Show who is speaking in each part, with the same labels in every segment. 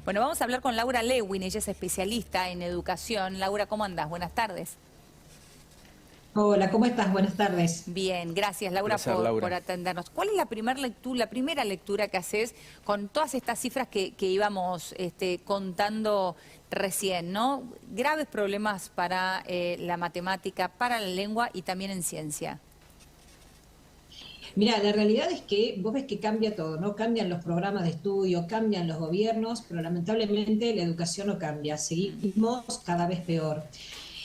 Speaker 1: Bueno, vamos a hablar con Laura Lewin, ella es especialista en educación. Laura, ¿cómo andás? Buenas tardes.
Speaker 2: Hola, ¿cómo estás? Buenas tardes.
Speaker 1: Bien, gracias Laura
Speaker 3: Placer,
Speaker 1: por
Speaker 3: Laura.
Speaker 1: atendernos. ¿Cuál es la primera lectura que haces con todas estas cifras que íbamos contando recién, ¿no? Graves problemas para la matemática, para la lengua y también en ciencia.
Speaker 2: Mira, la realidad es que vos ves que cambia todo, ¿no? Cambian los programas de estudio, cambian los gobiernos, pero lamentablemente la educación no cambia. Seguimos cada vez peor.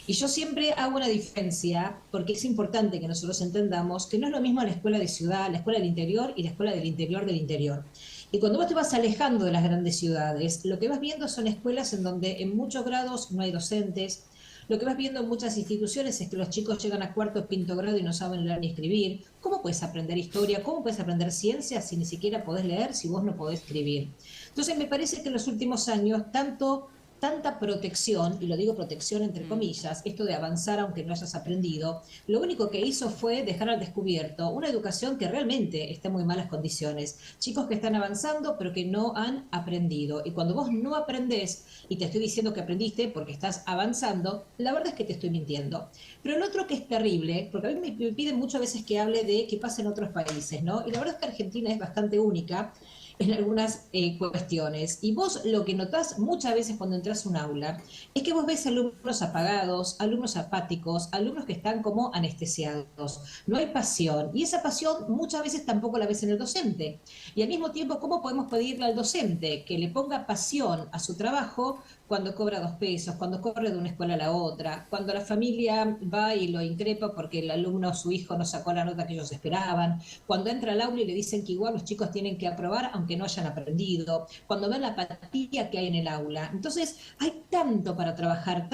Speaker 2: Y yo siempre hago una diferencia, porque es importante que nosotros entendamos que no es lo mismo la escuela de ciudad, la escuela del interior y la escuela del interior del interior. Y cuando vos te vas alejando de las grandes ciudades, lo que vas viendo son escuelas en donde en muchos grados no hay docentes. Lo que vas viendo en muchas instituciones es que los chicos llegan a cuarto o quinto grado y no saben leer ni escribir. ¿Cómo puedes aprender historia? ¿Cómo puedes aprender ciencia si ni siquiera podés leer, si vos no podés escribir? Entonces me parece que en los últimos años tanta protección, y lo digo protección entre comillas, esto de avanzar aunque no hayas aprendido, lo único que hizo fue dejar al descubierto una educación que realmente está en muy malas condiciones. Chicos que están avanzando pero que no han aprendido. Y cuando vos no aprendés, y te estoy diciendo que aprendiste porque estás avanzando, la verdad es que te estoy mintiendo. Pero lo otro que es terrible, porque a mí me piden muchas veces que hable de qué pasa en otros países, ¿no? Y la verdad es que Argentina es bastante única en algunas cuestiones. Y vos lo que notás muchas veces cuando entras a un aula es que vos ves alumnos apagados, alumnos apáticos, alumnos que están como anestesiados. No hay pasión. Y esa pasión muchas veces tampoco la ves en el docente. Y al mismo tiempo, ¿cómo podemos pedirle al docente que le ponga pasión a su trabajo cuando cobra 2 pesos, cuando corre de una escuela a la otra, cuando la familia va y lo increpa porque el alumno o su hijo no sacó la nota que ellos esperaban, cuando entra al aula y le dicen que igual los chicos tienen que aprobar aunque no hayan aprendido, cuando ven la apatía que hay en el aula? Entonces hay tanto para trabajar,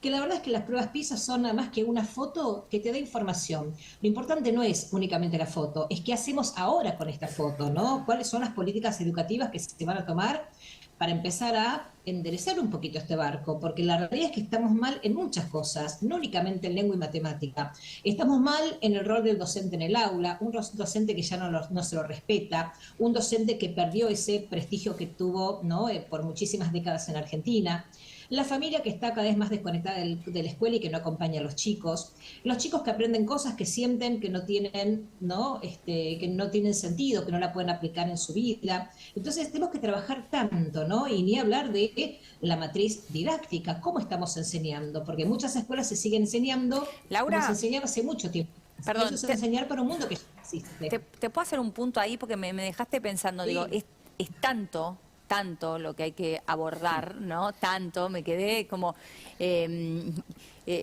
Speaker 2: que la verdad es que las pruebas PISA son nada más que una foto que te da información. Lo importante no es únicamente la foto, es qué hacemos ahora con esta foto, ¿no? ¿Cuáles son las políticas educativas que se van a tomar para empezar a enderezar un poquito este barco? Porque la realidad es que estamos mal en muchas cosas, no únicamente en lengua y matemática. Estamos mal en el rol del docente en el aula, un docente que ya no se lo respeta, un docente que perdió ese prestigio que tuvo, ¿no? Por muchísimas décadas en Argentina. La familia que está cada vez más desconectada de la escuela y que no acompaña a los chicos que aprenden cosas que sienten que no tienen, ¿no? Que no tienen sentido, que no la pueden aplicar en su vida. Entonces tenemos que trabajar tanto, ¿no? Y ni hablar de la matriz didáctica, cómo estamos enseñando, porque muchas escuelas se siguen enseñando como se
Speaker 1: Laura,
Speaker 2: enseñaba hace mucho tiempo. Y eso
Speaker 1: perdón,
Speaker 2: es enseñar para un mundo que ya existe.
Speaker 1: te puedo hacer un punto ahí porque me dejaste pensando, digo,
Speaker 2: Sí,
Speaker 1: es tanto lo que hay que abordar, ¿no? Tanto, me quedé como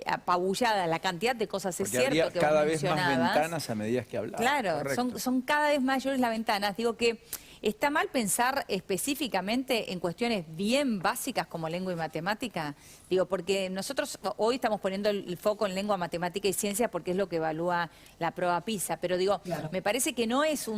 Speaker 1: apabullada la cantidad de cosas, es
Speaker 3: Porque
Speaker 1: cierto
Speaker 3: habría
Speaker 1: que vos
Speaker 3: cada vez más
Speaker 1: mencionabas.
Speaker 3: ventanas a medida que hablaba.
Speaker 1: Claro,
Speaker 3: Correcto.
Speaker 1: son cada vez mayores las ventanas. Digo que está mal pensar específicamente en cuestiones bien básicas como lengua y matemática. Digo, porque nosotros hoy estamos poniendo el foco en lengua, matemática y ciencia porque es lo que evalúa la prueba PISA. Pero digo,
Speaker 2: claro.
Speaker 1: me parece que no es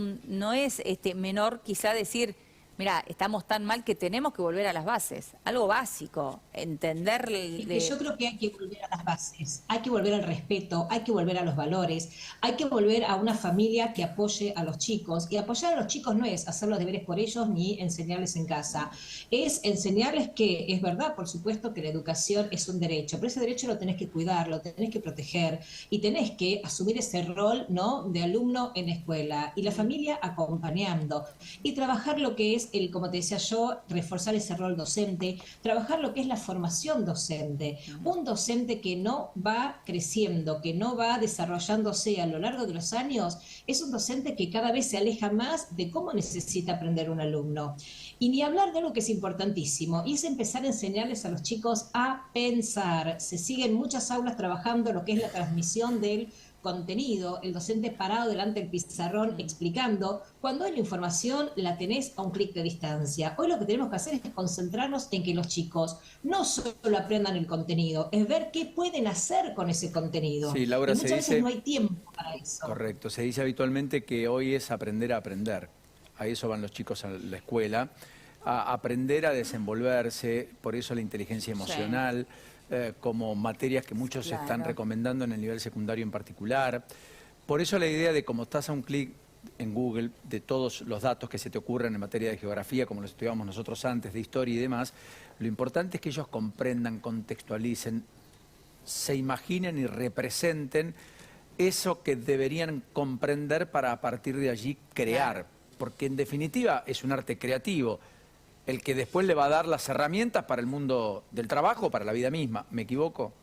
Speaker 1: menor quizá decir, mira, estamos tan mal que tenemos que volver a las bases. Algo básico, entender
Speaker 2: Es que yo creo que hay que volver a las bases, hay que volver al respeto, hay que volver a los valores, hay que volver a una familia que apoye a los chicos. Y apoyar a los chicos no es hacer los deberes por ellos ni enseñarles en casa, es enseñarles que es verdad, por supuesto, que la educación es un derecho, pero ese derecho lo tenés que cuidar, lo tenés que proteger y tenés que asumir ese rol, ¿no?, de alumno en escuela y la familia acompañando y trabajar lo que es como te decía yo, reforzar ese rol docente, trabajar lo que es la formación docente. Un docente que no va creciendo, que no va desarrollándose a lo largo de los años, es un docente que cada vez se aleja más de cómo necesita aprender un alumno. Y ni hablar de algo que es importantísimo, y es empezar a enseñarles a los chicos a pensar. Se siguen muchas aulas trabajando lo que es la transmisión del contenido, el docente parado delante del pizarrón explicando, cuando hay la información la tenés a un clic de distancia. Hoy lo que tenemos que hacer es concentrarnos en que los chicos no solo aprendan el contenido, es ver qué pueden hacer con ese contenido.
Speaker 3: Sí,
Speaker 2: Y
Speaker 3: Laura, se
Speaker 2: muchas veces no
Speaker 3: dice,
Speaker 2: hay tiempo para eso.
Speaker 3: correcto, se dice habitualmente que hoy es aprender a aprender. A eso van los chicos a la escuela, a aprender a desenvolverse, por eso la inteligencia emocional, como materias que muchos están
Speaker 1: claro.
Speaker 3: recomendando en el nivel secundario en particular. Por eso la idea de como estás a un clic en Google de todos los datos que se te ocurran en materia de geografía, como los estudiábamos nosotros antes, de historia y demás. Lo importante es que ellos comprendan, contextualicen, se imaginen y representen eso que deberían comprender para a partir de allí crear. Porque en definitiva es un arte creativo, el que después le va a dar las herramientas para el mundo del trabajo, para la vida misma. ¿Me equivoco?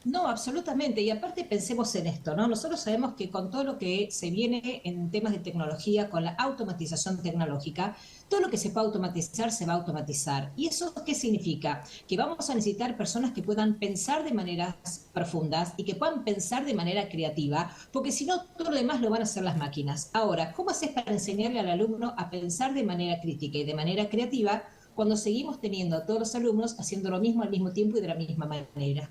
Speaker 2: No, absolutamente. Y aparte pensemos en esto, ¿no? Nosotros sabemos que con todo lo que se viene en temas de tecnología, con la automatización tecnológica, todo lo que se pueda automatizar se va a automatizar. ¿Y eso qué significa? Que vamos a necesitar personas que puedan pensar de maneras profundas y que puedan pensar de manera creativa, porque si no, todo lo demás lo van a hacer las máquinas. Ahora, ¿cómo haces para enseñarle al alumno a pensar de manera crítica y de manera creativa cuando seguimos teniendo a todos los alumnos haciendo lo mismo al mismo tiempo y de la misma manera?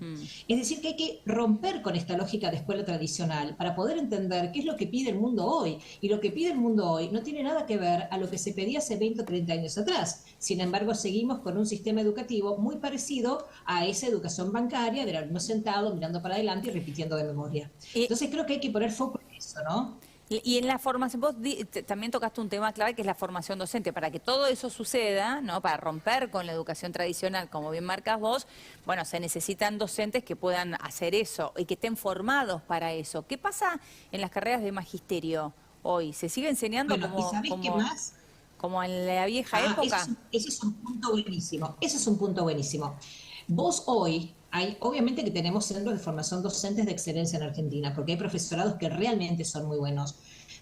Speaker 2: Es decir, que hay que romper con esta lógica de escuela tradicional para poder entender qué es lo que pide el mundo hoy. Y lo que pide el mundo hoy no tiene nada que ver a lo que se pedía hace 20 o 30 años atrás. Sin embargo, seguimos con un sistema educativo muy parecido a esa educación bancaria del alumno sentado, mirando para adelante y repitiendo de memoria. Entonces creo que hay que poner foco en eso, ¿no?
Speaker 1: Y en la formación, vos también tocaste un tema clave que es la formación docente. Para que todo eso suceda, ¿no? Para romper con la educación tradicional, como bien marcas vos, bueno, se necesitan docentes que puedan hacer eso y que estén formados para eso. ¿Qué pasa en las carreras de magisterio hoy? ¿Se sigue enseñando como en la vieja época?
Speaker 2: Ese es un punto buenísimo. Ese es un punto buenísimo. Vos hoy, obviamente que tenemos centros de formación docentes de excelencia en Argentina, porque hay profesorados que realmente son muy buenos.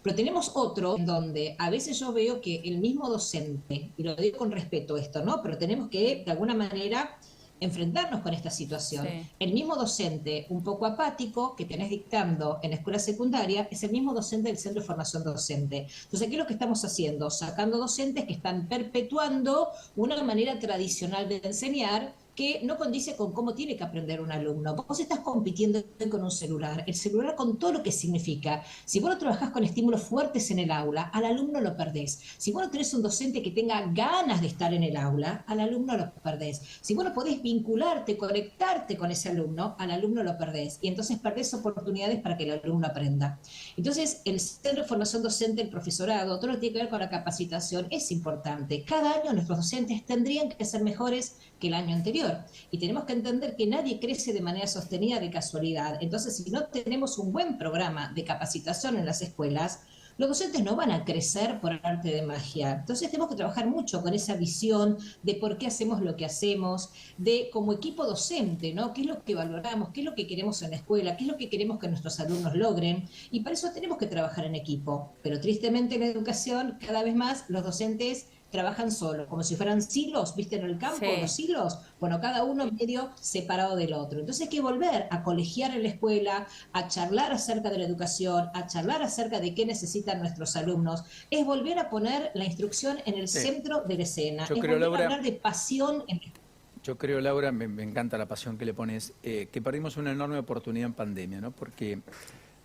Speaker 2: Pero tenemos otro en donde a veces yo veo que el mismo docente, y lo digo con respeto esto, ¿no? Pero tenemos que, de alguna manera, enfrentarnos con esta situación. Sí. El mismo docente, un poco apático, que tenés dictando en la escuela secundaria, es el mismo docente del centro de formación docente. Entonces, ¿qué es lo que estamos haciendo? Sacando docentes que están perpetuando una manera tradicional de enseñar que no condice con cómo tiene que aprender un alumno. Vos estás compitiendo con un celular, el celular con todo lo que significa. Si vos no trabajás con estímulos fuertes en el aula, al alumno lo perdés. Si vos no tenés un docente que tenga ganas de estar en el aula, al alumno lo perdés. Si vos no podés vincularte, conectarte con ese alumno, al alumno lo perdés. Y entonces perdés oportunidades para que el alumno aprenda. Entonces, el centro de formación docente, el profesorado, todo lo que tiene que ver con la capacitación es importante. Cada año nuestros docentes tendrían que ser mejores que el año anterior. Y tenemos que entender que nadie crece de manera sostenida de casualidad. Entonces, si no tenemos un buen programa de capacitación en las escuelas, los docentes no van a crecer por arte de magia. Entonces tenemos que trabajar mucho con esa visión de por qué hacemos lo que hacemos, de como equipo docente, ¿no? ¿Qué es lo que valoramos? ¿Qué es lo que queremos en la escuela? ¿Qué es lo que queremos que nuestros alumnos logren? Y para eso tenemos que trabajar en equipo. Pero tristemente en la educación, cada vez más los docentes trabajan solos, como si fueran silos, ¿viste? En el campo, sí. Los silos, bueno, cada uno medio separado del otro. Entonces hay que volver a colegiar en la escuela, a charlar acerca de la educación, a charlar acerca de qué necesitan nuestros alumnos, es volver a poner la instrucción en el centro de la escena,
Speaker 3: Yo
Speaker 2: es
Speaker 3: creo,
Speaker 2: volver
Speaker 3: Laura,
Speaker 2: a hablar de pasión en la escuela.
Speaker 3: Yo creo, Laura, me encanta la pasión que le pones, que perdimos una enorme oportunidad en pandemia, ¿no? Porque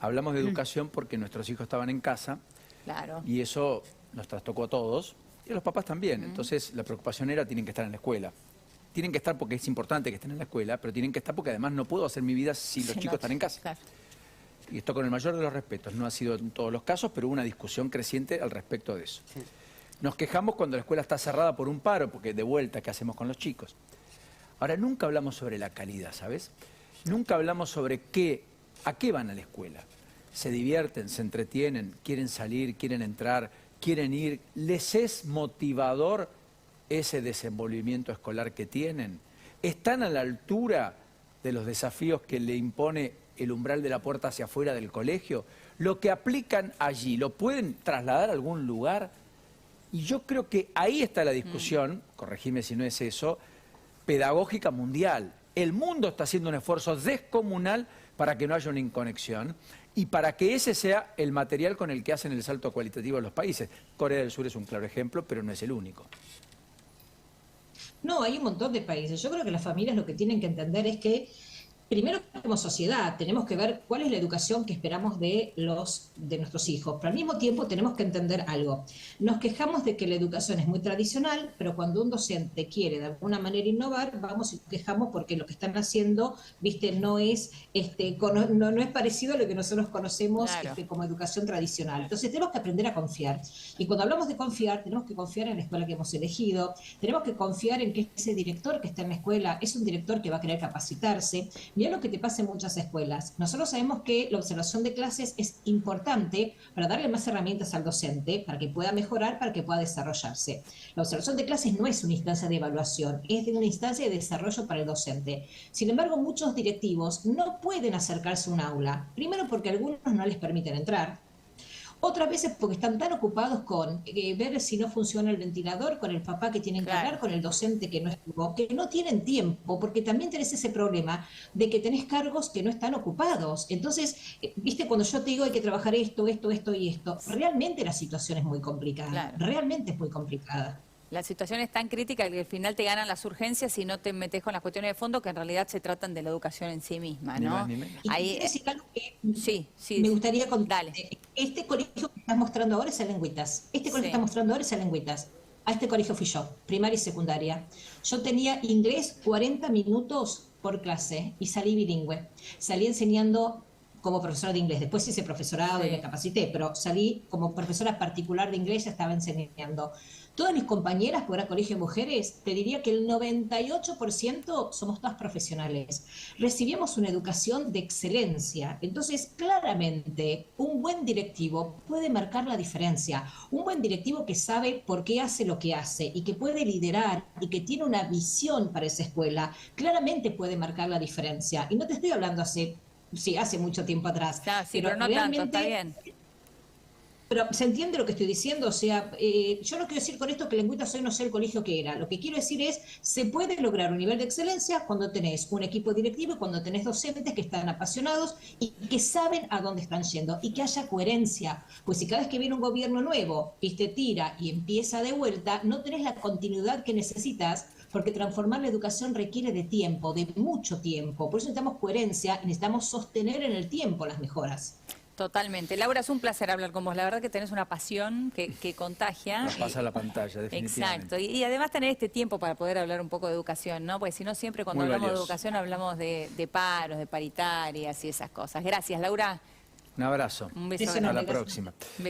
Speaker 3: hablamos de educación porque nuestros hijos estaban en casa,
Speaker 1: claro.
Speaker 3: Y eso nos trastocó a todos. Y a los papás también. Entonces la preocupación era, tienen que estar en la escuela. Tienen que estar porque es importante que estén en la escuela, pero tienen que estar porque además no puedo hacer mi vida si los chicos están en casa. Claro. Y esto con el mayor de los respetos. No ha sido en todos los casos, pero hubo una discusión creciente al respecto de eso. Sí. Nos quejamos cuando la escuela está cerrada por un paro, porque de vuelta, ¿qué hacemos con los chicos? Ahora, nunca hablamos sobre la calidad, ¿sabes? Nunca hablamos sobre a qué van a la escuela. Se divierten, se entretienen, quieren salir, quieren entrar, quieren ir, ¿les es motivador ese desenvolvimiento escolar que tienen? ¿Están a la altura de los desafíos que le impone el umbral de la puerta hacia afuera del colegio? ¿Lo que aplican allí lo pueden trasladar a algún lugar? Y yo creo que ahí está la discusión, corregime si no es eso, pedagógica mundial. El mundo está haciendo un esfuerzo descomunal para que no haya una inconexión y para que ese sea el material con el que hacen el salto cualitativo de los países. Corea del Sur es un claro ejemplo, pero no es el único.
Speaker 2: No, hay un montón de países. Yo creo que las familias lo que tienen que entender es que primero como sociedad tenemos que ver cuál es la educación que esperamos de nuestros hijos, pero al mismo tiempo tenemos que entender algo. Nos quejamos de que la educación es muy tradicional, pero cuando un docente quiere de alguna manera innovar, vamos y quejamos porque lo que están haciendo, viste, no es no es parecido a lo que nosotros conocemos como educación tradicional. Entonces tenemos que aprender a confiar. Y cuando hablamos de confiar, tenemos que confiar en la escuela que hemos elegido, tenemos que confiar en que ese director que está en la escuela es un director que va a querer capacitarse. Mira lo que te pasa en muchas escuelas. Nosotros sabemos que la observación de clases es importante para darle más herramientas al docente, para que pueda mejorar, para que pueda desarrollarse. La observación de clases no es una instancia de evaluación, es una instancia de desarrollo para el docente. Sin embargo, muchos directivos no pueden acercarse a un aula, primero porque algunos no les permiten entrar, otras veces porque están tan ocupados con ver si no funciona el ventilador, con el papá que tienen que hablar, con el docente que no estuvo, que no tienen tiempo, porque también tenés ese problema de que tenés cargos que no están ocupados. Entonces, viste, cuando yo te digo hay que trabajar esto y esto, realmente la situación es muy complicada, realmente es muy complicada.
Speaker 1: La situación es tan crítica que al final te ganan las urgencias y no te metes con las cuestiones de fondo que en realidad se tratan de la educación en sí misma, ¿no?
Speaker 3: Ni más.
Speaker 2: Ahí decir algo que
Speaker 1: sí,
Speaker 2: me gustaría contar. Este colegio que estás mostrando ahora es el Lengüitas. Este colegio que estás mostrando ahora es el Lengüitas. A este colegio fui yo, primaria y secundaria. Yo tenía inglés 40 minutos por clase y salí bilingüe. Salí enseñando como profesora de inglés. Después hice profesorado y me capacité, pero salí como profesora particular de inglés, ya estaba enseñando. Todas mis compañeras, por el colegio de mujeres, te diría que el 98% somos todas profesionales. Recibimos una educación de excelencia. Entonces, claramente, un buen directivo puede marcar la diferencia. Un buen directivo que sabe por qué hace lo que hace y que puede liderar y que tiene una visión para esa escuela, claramente puede marcar la diferencia. Y no te estoy hablando hace mucho tiempo atrás.
Speaker 1: Pero no tanto, está bien.
Speaker 2: Pero se entiende lo que estoy diciendo, o sea, yo no quiero decir con esto que Lengüitas hoy no sea el colegio que era. Lo que quiero decir es, se puede lograr un nivel de excelencia cuando tenés un equipo directivo y cuando tenés docentes que están apasionados y que saben a dónde están yendo y que haya coherencia. Pues si cada vez que viene un gobierno nuevo y te tira y empieza de vuelta, no tenés la continuidad que necesitas, porque transformar la educación requiere de tiempo, de mucho tiempo. Por eso necesitamos coherencia y necesitamos sostener en el tiempo las mejoras.
Speaker 1: Totalmente. Laura, es un placer hablar con vos. La verdad que tenés una pasión que contagia.
Speaker 3: Nos pasa la pantalla, definitivamente.
Speaker 1: Exacto. Y además tener este tiempo para poder hablar un poco de educación, ¿no? Porque si no, siempre cuando hablamos de educación hablamos de paros, de paritarias y esas cosas. Gracias, Laura.
Speaker 3: Un abrazo.
Speaker 1: Un beso.
Speaker 3: Hasta la próxima.
Speaker 1: Beso.